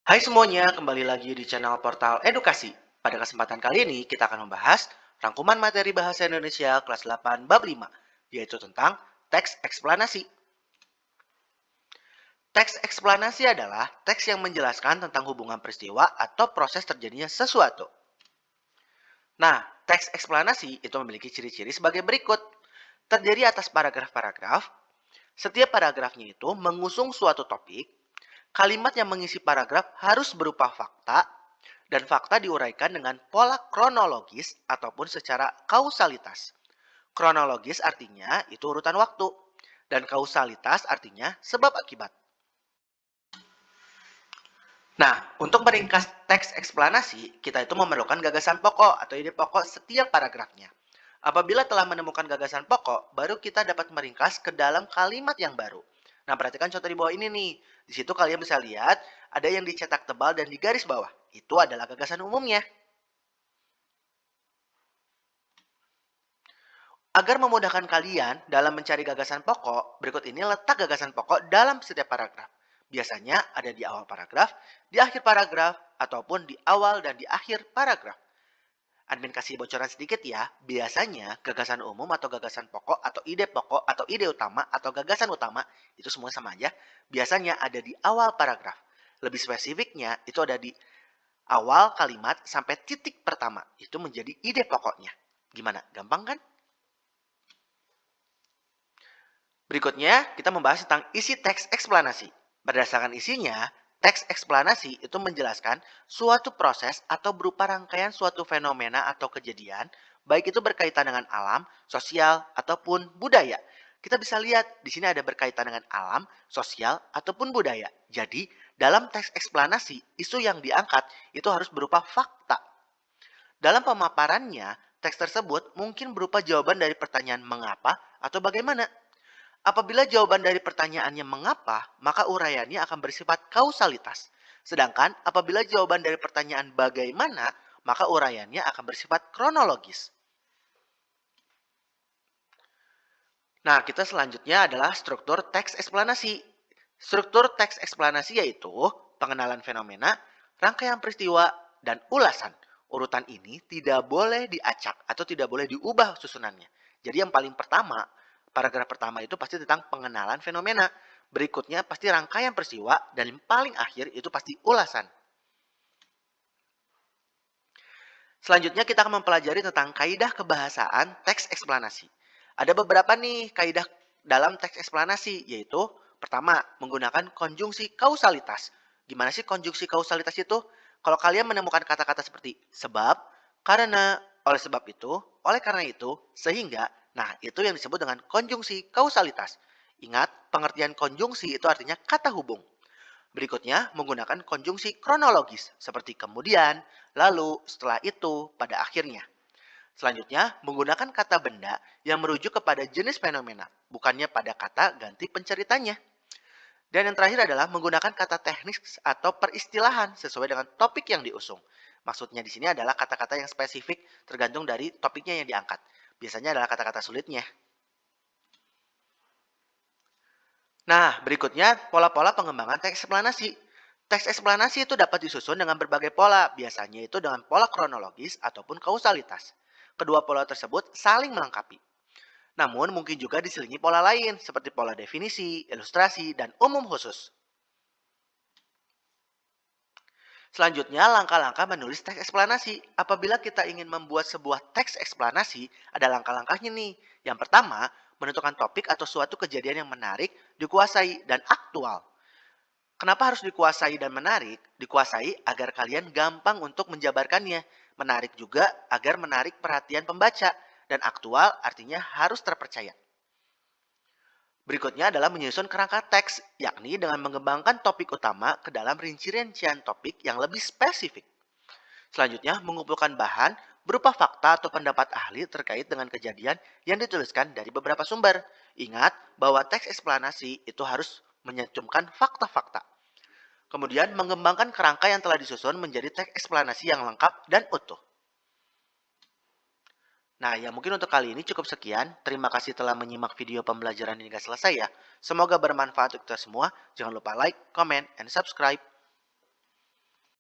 Hai semuanya, kembali lagi di channel Portal Edukasi. Pada kesempatan kali ini kita akan membahas rangkuman materi bahasa Indonesia kelas 8 bab 5, yaitu tentang teks eksplanasi. Teks eksplanasi adalah teks yang menjelaskan tentang hubungan peristiwa atau proses terjadinya sesuatu. Nah, teks eksplanasi itu memiliki ciri-ciri sebagai berikut. Terdiri atas paragraf-paragraf. Setiap paragrafnya itu mengusung suatu topik. Kalimat yang mengisi paragraf harus berupa fakta, dan fakta diuraikan dengan pola kronologis ataupun secara kausalitas. Kronologis artinya itu urutan waktu, dan kausalitas artinya sebab akibat. Nah, untuk meringkas teks eksplanasi, kita itu memerlukan gagasan pokok atau ide pokok setiap paragrafnya. Apabila telah menemukan gagasan pokok, baru kita dapat meringkas ke dalam kalimat yang baru. Nah, perhatikan contoh di bawah ini nih. Di situ kalian bisa lihat ada yang dicetak tebal dan di garis bawah. Itu adalah gagasan umumnya. Agar memudahkan kalian dalam mencari gagasan pokok, berikut ini letak gagasan pokok dalam setiap paragraf. Biasanya ada di awal paragraf, di akhir paragraf, ataupun di awal dan di akhir paragraf. Admin kasih bocoran sedikit ya, biasanya gagasan umum atau gagasan pokok atau ide utama atau gagasan utama, itu semua sama aja, biasanya ada di awal paragraf. Lebih spesifiknya, itu ada di awal kalimat sampai titik pertama, itu menjadi ide pokoknya. Gimana? Gampang kan? Berikutnya, kita membahas tentang isi teks eksplanasi. Berdasarkan isinya, teks eksplanasi itu menjelaskan suatu proses atau berupa rangkaian suatu fenomena atau kejadian, baik itu berkaitan dengan alam, sosial, ataupun budaya. Kita bisa lihat di sini ada berkaitan dengan alam, sosial, ataupun budaya. Jadi, dalam teks eksplanasi, isu yang diangkat itu harus berupa fakta. Dalam pemaparannya, teks tersebut mungkin berupa jawaban dari pertanyaan mengapa atau bagaimana. Apabila jawaban dari pertanyaannya mengapa, maka uraiannya akan bersifat kausalitas. Sedangkan apabila jawaban dari pertanyaan bagaimana, maka uraiannya akan bersifat kronologis. Nah, kita selanjutnya adalah struktur teks eksplanasi. Struktur teks eksplanasi yaitu pengenalan fenomena, rangkaian peristiwa, dan ulasan. Urutan ini tidak boleh diacak atau tidak boleh diubah susunannya. Jadi yang paling pertama, paragraf pertama itu pasti tentang pengenalan fenomena. Berikutnya pasti rangkaian peristiwa, dan yang paling akhir itu pasti ulasan. Selanjutnya kita akan mempelajari tentang kaidah kebahasaan teks eksplanasi. Ada beberapa nih kaidah dalam teks eksplanasi, yaitu pertama, menggunakan konjungsi kausalitas. Gimana sih konjungsi kausalitas itu? Kalau kalian menemukan kata-kata seperti sebab, karena, oleh sebab itu, oleh karena itu, sehingga, nah itu yang disebut dengan konjungsi kausalitas. Ingat, pengertian konjungsi itu artinya kata hubung. Berikutnya, menggunakan konjungsi kronologis, seperti kemudian, lalu, setelah itu, pada akhirnya. Selanjutnya, menggunakan kata benda yang merujuk kepada jenis fenomena, bukannya pada kata ganti penceritanya. Dan yang terakhir adalah menggunakan kata teknis atau peristilahan sesuai dengan topik yang diusung. Maksudnya di sini adalah kata-kata yang spesifik tergantung dari topiknya yang diangkat. Biasanya adalah kata-kata sulitnya. Nah, berikutnya pola-pola pengembangan teks eksplanasi. Teks eksplanasi itu dapat disusun dengan berbagai pola, biasanya itu dengan pola kronologis ataupun kausalitas. Kedua pola tersebut saling melengkapi. Namun mungkin juga diselingi pola lain seperti pola definisi, ilustrasi, dan umum khusus. Selanjutnya, langkah-langkah menulis teks eksplanasi. Apabila kita ingin membuat sebuah teks eksplanasi, ada langkah-langkahnya nih. Yang pertama, menentukan topik atau suatu kejadian yang menarik, dikuasai, dan aktual. Kenapa harus dikuasai dan menarik? Dikuasai agar kalian gampang untuk menjabarkannya. Menarik juga agar menarik perhatian pembaca. Dan aktual artinya harus terpercaya. Berikutnya adalah menyusun kerangka teks, yakni dengan mengembangkan topik utama ke dalam rincian topik yang lebih spesifik. Selanjutnya, mengumpulkan bahan berupa fakta atau pendapat ahli terkait dengan kejadian yang dituliskan dari beberapa sumber. Ingat bahwa teks eksplanasi itu harus menyantumkan fakta-fakta. Kemudian, mengembangkan kerangka yang telah disusun menjadi teks eksplanasi yang lengkap dan utuh. Nah, ya mungkin untuk kali ini cukup sekian. Terima kasih telah menyimak video pembelajaran hingga selesai ya. Semoga bermanfaat untuk kita semua. Jangan lupa like, comment, and subscribe.